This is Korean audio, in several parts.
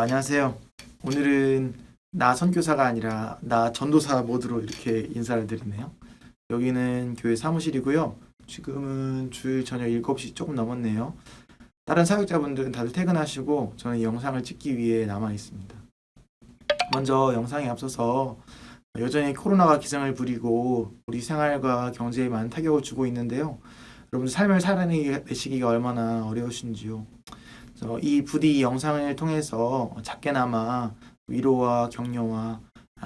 안녕하세요. 오늘은 나 선교사가 아니라 나 전도사 모드로 이렇게 인사를 드리네요. 여기는 교회 사무실이고요. 지금은 주일 저녁 7시 조금 넘었네요. 다른 사역자분들은 다들 퇴근하시고 저는 이 영상을 찍기 위해 남아 있습니다. 먼저 영상에 앞서서 여전히 코로나가 기승을 부리고 우리 생활과 경제에 많은 타격을 주고 있는데요. 여러분 삶을 살아내시기가 얼마나 어려우신지요. 이 부디 이 영상을 통해서 작게나마 위로와 격려와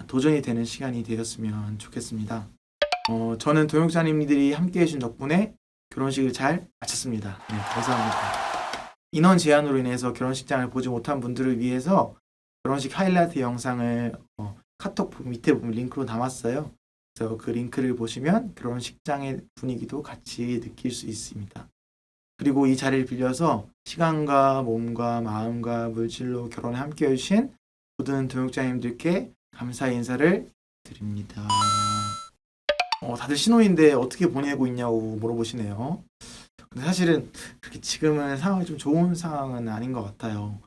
도전이 되는 시간이 되었으면 좋겠습니다. 저는 동역자님들이 함께 해주신 덕분에 결혼식을 잘 마쳤습니다. 네, 감사합니다. 인원 제한으로 인해서 결혼식장을 보지 못한 분들을 위해서 결혼식 하이라이트 영상을 카톡 밑에 보면 링크로 담았어요. 그래서 그 링크를 보시면 결혼식장의 분위기도 같이 느낄 수 있습니다. 그리고 이 자리를 빌려서 시간과 몸과 마음과 물질로 결혼에 함께 해주신 모든 동역자님들께 감사의 인사를 드립니다. 다들 신혼인데 어떻게 보내고 있냐고 물어보시네요. 근데 사실은 그렇게 지금은 상황이 좀 좋은 상황은 아닌 것 같아요.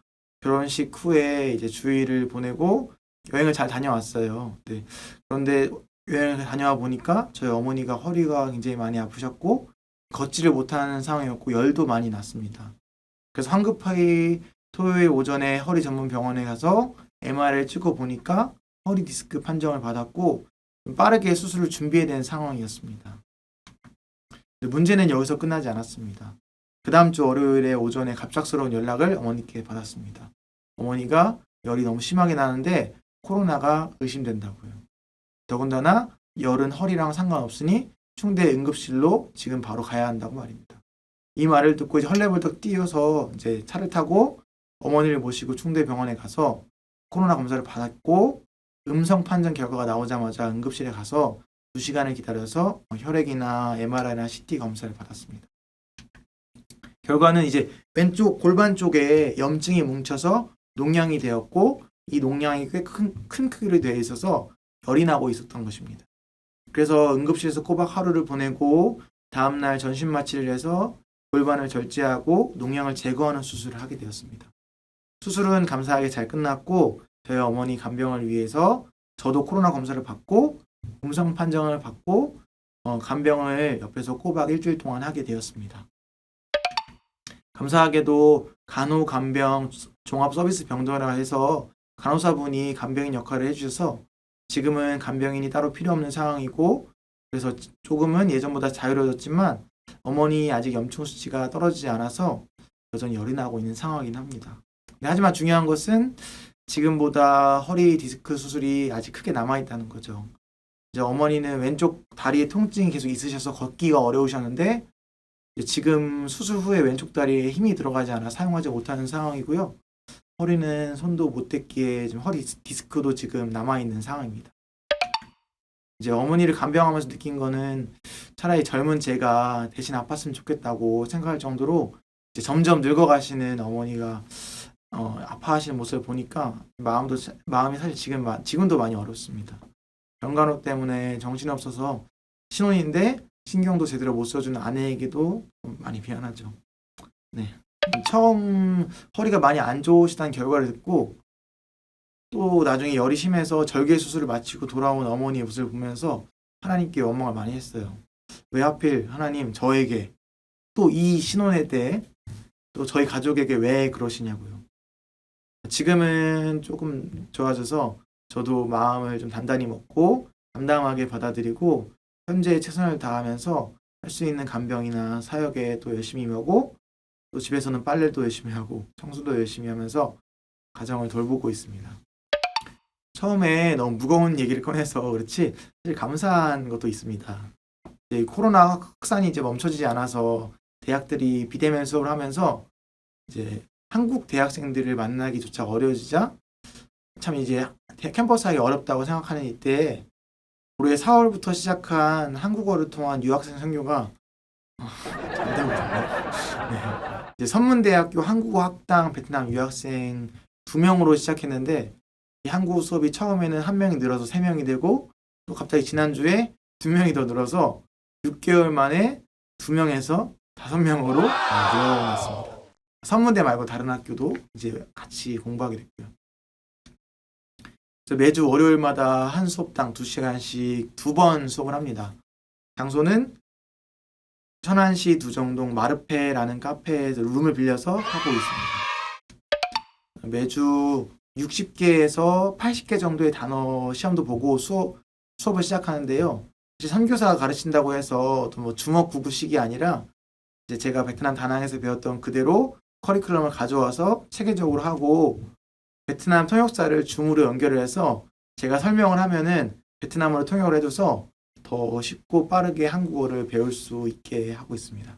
결혼식 후에 이제 주일을 보내고 여행을 잘 다녀왔어요. 네. 그런데 여행을 다녀와 보니까 저희 어머니가 허리가 굉장히 많이 아프셨고 걷지를 못하는 상황이었고 열도 많이 났습니다. 그래서 황급하게 토요일 오전에 허리 전문 병원에 가서 MRI를 찍어 보니까 허리 디스크 판정을 받았고 빠르게 수술을 준비해야 되는 상황이었습니다. 문제는 여기서 끝나지 않았습니다. 그 다음 주 월요일에 오전에 갑작스러운 연락을 어머니께 받았습니다. 어머니가 열이 너무 심하게 나는데 코로나가 의심된다고요. 더군다나 열은 허리랑 상관없으니 충대 응급실로 지금 바로 가야 한다고 말입니다. 이 말을 듣고 이제 헐레벌떡 뛰어서 이제 차를 타고 어머니를 모시고 충대 병원에 가서 코로나 검사를 받았고 음성 판정 결과가 나오자마자 응급실에 가서 2시간을 기다려서 혈액이나 MRI나 CT 검사를 받았습니다. 결과는 이제 왼쪽 골반 쪽에 염증이 뭉쳐서 농양이 되었고 이 농양이 꽤 큰 크기로 되어 있어서 열이 나고 있었던 것입니다. 그래서 응급실에서 꼬박 하루를 보내고 다음날 전신 마취를 해서 골반을 절제하고 농양을 제거하는 수술을 하게 되었습니다. 수술은 감사하게 잘 끝났고 저희 어머니 간병을 위해서 저도 코로나 검사를 받고 음성 판정을 받고 간병을 옆에서 꼬박 일주일 동안 하게 되었습니다. 감사하게도 간호간병 종합서비스 병동이라 해서 간호사분이 간병인 역할을 해주셔서 지금은 간병인이 따로 필요 없는 상황이고 그래서 조금은 예전보다 자유로워졌지만 어머니 아직 염증 수치가 떨어지지 않아서 여전히 열이 나고 있는 상황이긴 합니다. 하지만 중요한 것은 지금보다 허리 디스크 수술이 아직 크게 남아있다는 거죠. 이제 어머니는 왼쪽 다리에 통증이 계속 있으셔서 걷기가 어려우셨는데 지금 수술 후에 왼쪽 다리에 힘이 들어가지 않아 사용하지 못하는 상황이고요. 허리는 손도 못 댔기에 지금 허리 디스크도 지금 남아있는 상황입니다. 이제 어머니를 간병하면서 느낀 거는 차라리 젊은 제가 대신 아팠으면 좋겠다고 생각할 정도로 이제 점점 늙어가시는 어머니가 아파하시는 모습을 보니까 마음이 사실 지금도 많이 어렵습니다. 병간호 때문에 정신없어서 신혼인데 신경도 제대로 못 써주는 아내에게도 많이 미안하죠. 네. 처음 허리가 많이 안 좋으시다는 결과를 듣고 또 나중에 열이 심해서 절개 수술을 마치고 돌아온 어머니의 모습을 보면서 하나님께 원망을 많이 했어요. 왜 하필 하나님 저에게 또 이 신혼의 때 또 저희 가족에게 왜 그러시냐고요. 지금은 조금 좋아져서 저도 마음을 좀 단단히 먹고 담담하게 받아들이고 현재 최선을 다하면서 할 수 있는 간병이나 사역에 또 열심히 임하고 또 집에서는 빨래도 열심히 하고 청소도 열심히 하면서 가정을 돌보고 있습니다. 처음에 너무 무거운 얘기를 꺼내서 그렇지 사실 감사한 것도 있습니다. 이제 코로나 확산이 이제 멈춰지지 않아서 대학들이 비대면 수업을 하면서 이제 한국 대학생들을 만나기조차 어려워지자 참 이제 캠퍼스 하기 어렵다고 생각하는 이때 올해 4월부터 시작한 한국어를 통한 유학생 선교가 잘 되고 있네요. 네. 이제 선문대학교 한국어 학당 베트남 유학생 2명으로 시작했는데 이 한국어 수업이 처음에는 1명이 늘어서 3명이 되고 또 갑자기 지난주에 2명이 더 늘어서 6개월 만에 2명에서 5명으로 늘어났습니다. 선문대 말고 다른 학교도 이제 같이 공부하게 됐고요. 그래서 매주 월요일마다 한 수업당 2시간씩 2번 수업을 합니다. 장소는 천안시 두정동 마르페라는 카페에서 룸을 빌려서 하고 있습니다. 매주 60개에서 80개 정도의 단어 시험도 보고 수업을 시작하는데요. 선교사가 가르친다고 해서 뭐 주먹구구식이 아니라 이제 제가 베트남 다낭에서 배웠던 그대로 커리큘럼을 가져와서 체계적으로 하고 베트남 통역사를 줌으로 연결을 해서 제가 설명을 하면은 베트남어로 통역을 해줘서 더 쉽고 빠르게 한국어를 배울 수 있게 하고 있습니다.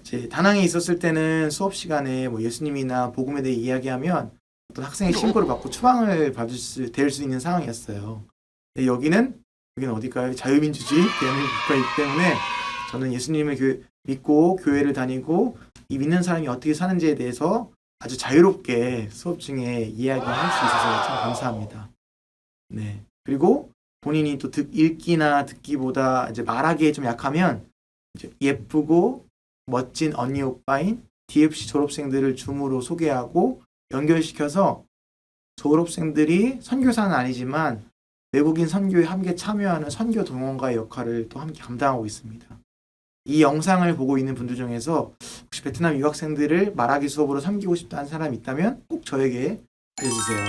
제 다낭에 있었을 때는 수업 시간에 뭐 예수님이나 복음에 대해 이야기하면 어떤 학생의 신고를 받고 추방을 될 수 있는 상황이었어요. 근데 여기는 어딜까요? 자유민주주의 국가이기 때문에 저는 예수님을 믿고 교회를 다니고 이 믿는 사람이 어떻게 사는지에 대해서 아주 자유롭게 수업 중에 이야기할 수 있어서 참 감사합니다. 네. 그리고 본인이 또 읽기나 듣기보다 이제 말하기에 좀 약하면 이제 예쁘고 멋진 언니 오빠인 DFC 졸업생들을 줌으로 소개하고 연결시켜서 졸업생들이 선교사는 아니지만 외국인 선교에 함께 참여하는 선교 동원가의 역할을 또 함께 감당하고 있습니다. 이 영상을 보고 있는 분들 중에서 혹시 베트남 유학생들을 말하기 수업으로 섬기고 싶다는 사람이 있다면 꼭 저에게 알려주세요.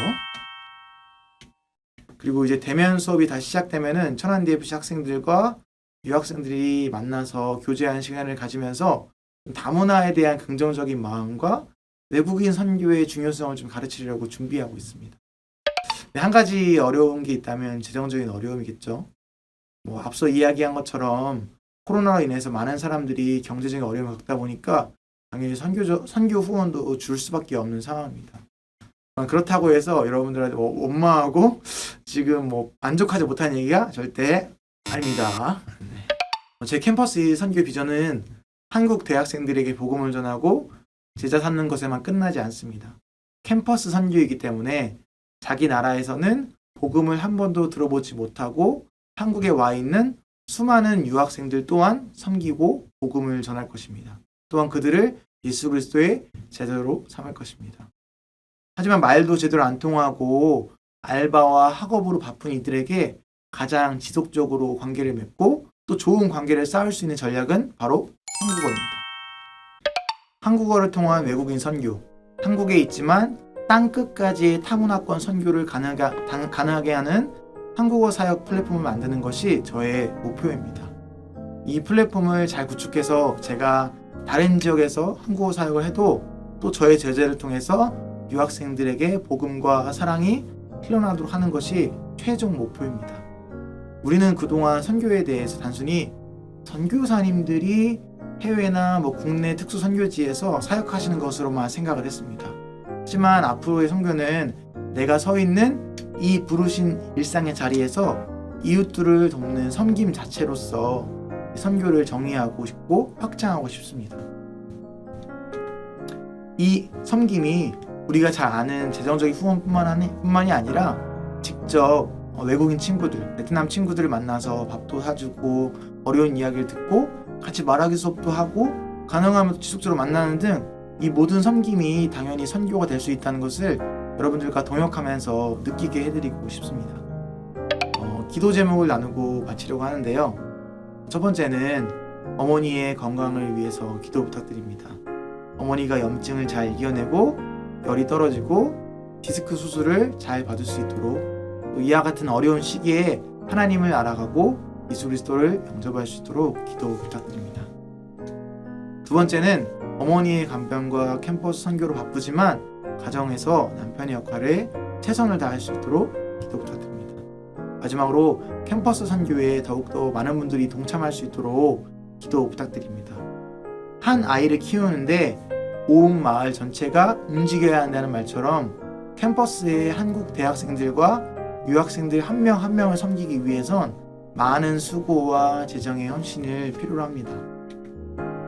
그리고 이제 대면 수업이 다시 시작되면은 천안 DFC 학생들과 유학생들이 만나서 교제하는 시간을 가지면서 다문화에 대한 긍정적인 마음과 외국인 선교의 중요성을 좀 가르치려고 준비하고 있습니다. 한 가지 어려운 게 있다면 재정적인 어려움이겠죠. 뭐 앞서 이야기한 것처럼 코로나로 인해서 많은 사람들이 경제적인 어려움을 겪다 보니까 당연히 선교 후원도 줄 수밖에 없는 상황입니다. 그렇다고 해서 여러분들한테 원망하고 지금 만족하지 못하는 얘기가 절대 아닙니다. 제 캠퍼스 선교 비전은 한국 대학생들에게 복음을 전하고 제자 삼는 것에만 끝나지 않습니다. 캠퍼스 선교이기 때문에 자기 나라에서는 복음을 한 번도 들어보지 못하고 한국에 와 있는 수많은 유학생들 또한 섬기고 복음을 전할 것입니다. 또한 그들을 예수 그리스도의 제자로 삼을 것입니다. 하지만 말도 제대로 안 통하고 알바와 학업으로 바쁜 이들에게 가장 지속적으로 관계를 맺고 또 좋은 관계를 쌓을 수 있는 전략은 바로 한국어입니다. 한국어를 통한 외국인 선교, 한국에 있지만 땅끝까지 타문화권 선교를 가능하게 하는 한국어 사역 플랫폼을 만드는 것이 저의 목표입니다. 이 플랫폼을 잘 구축해서 제가 다른 지역에서 한국어 사역을 해도 또 저의 제자를 통해서 유학생들에게 복음과 사랑이 흘러나도록 하는 것이 최종 목표입니다. 우리는 그동안 선교에 대해서 단순히 선교사님들이 해외나 국내 특수 선교지에서 사역하시는 것으로만 생각을 했습니다. 하지만 앞으로의 선교는 내가 서 있는 이 부르신 일상의 자리에서 이웃들을 돕는 섬김 자체로서 선교를 정의하고 싶고 확장하고 싶습니다. 이 섬김이 우리가 잘 아는 재정적인 후원뿐만이 아니라 직접 외국인 친구들, 베트남 친구들을 만나서 밥도 사주고 어려운 이야기를 듣고 같이 말하기 수업도 하고 가능하면 지속적으로 만나는 등 이 모든 섬김이 당연히 선교가 될 수 있다는 것을 여러분들과 동역하면서 느끼게 해드리고 싶습니다. 기도 제목을 나누고 마치려고 하는데요. 첫 번째는 어머니의 건강을 위해서 기도 부탁드립니다. 어머니가 염증을 잘 이겨내고 열이 떨어지고 디스크 수술을 잘 받을 수 있도록 또 이와 같은 어려운 시기에 하나님을 알아가고 예수 그리스도를 영접할 수 있도록 기도 부탁드립니다. 두 번째는 어머니의 간병과 캠퍼스 선교로 바쁘지만 가정에서 남편의 역할에 최선을 다할 수 있도록 기도 부탁드립니다. 마지막으로 캠퍼스 선교에 더욱더 많은 분들이 동참할 수 있도록 기도 부탁드립니다. 한 아이를 키우는데 온 마을 전체가 움직여야 한다는 말처럼 캠퍼스의 한국 대학생들과 유학생들 한 명 한 명을 섬기기 위해선 많은 수고와 재정의 헌신을 필요로 합니다.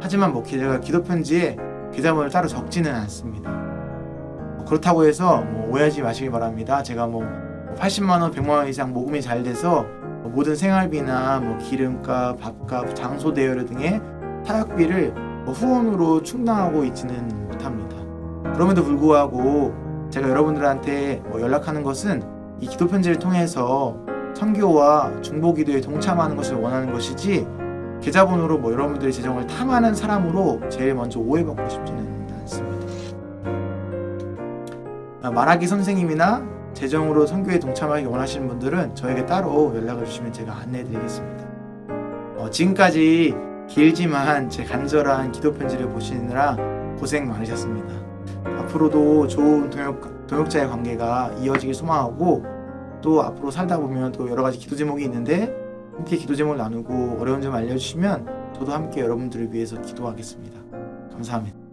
하지만 제가 기도 편지에 계좌번호를 따로 적지는 않습니다. 그렇다고 해서 오해하지 마시기 바랍니다. 제가 80만 원, 100만 원 이상 모금이 잘 돼서 모든 생활비나 기름값, 밥값, 장소 대여료 등의 타협비를 후원으로 충당하고 있지는 못합니다. 그럼에도 불구하고 제가 여러분들한테 연락하는 것은 이 기도 편지를 통해서 선교와 중보 기도에 동참하는 것을 원하는 것이지 계좌번호로 뭐 여러분들의 재정을 탐하는 사람으로 제일 먼저 오해받고 싶지는 않습니다. 말하기 선생님이나 재정으로 선교에 동참하기 원하시는 분들은 저에게 따로 연락을 주시면 제가 안내해드리겠습니다. 지금까지 길지만 제 간절한 기도 편지를 보시느라 고생 많으셨습니다. 앞으로도 좋은 동역자의 관계가 이어지길 소망하고, 또 앞으로 살다 보면 또 여러 가지 기도 제목이 있는데 함께 기도 제목을 나누고 어려운 점 알려주시면 저도 함께 여러분들을 위해서 기도하겠습니다. 감사합니다.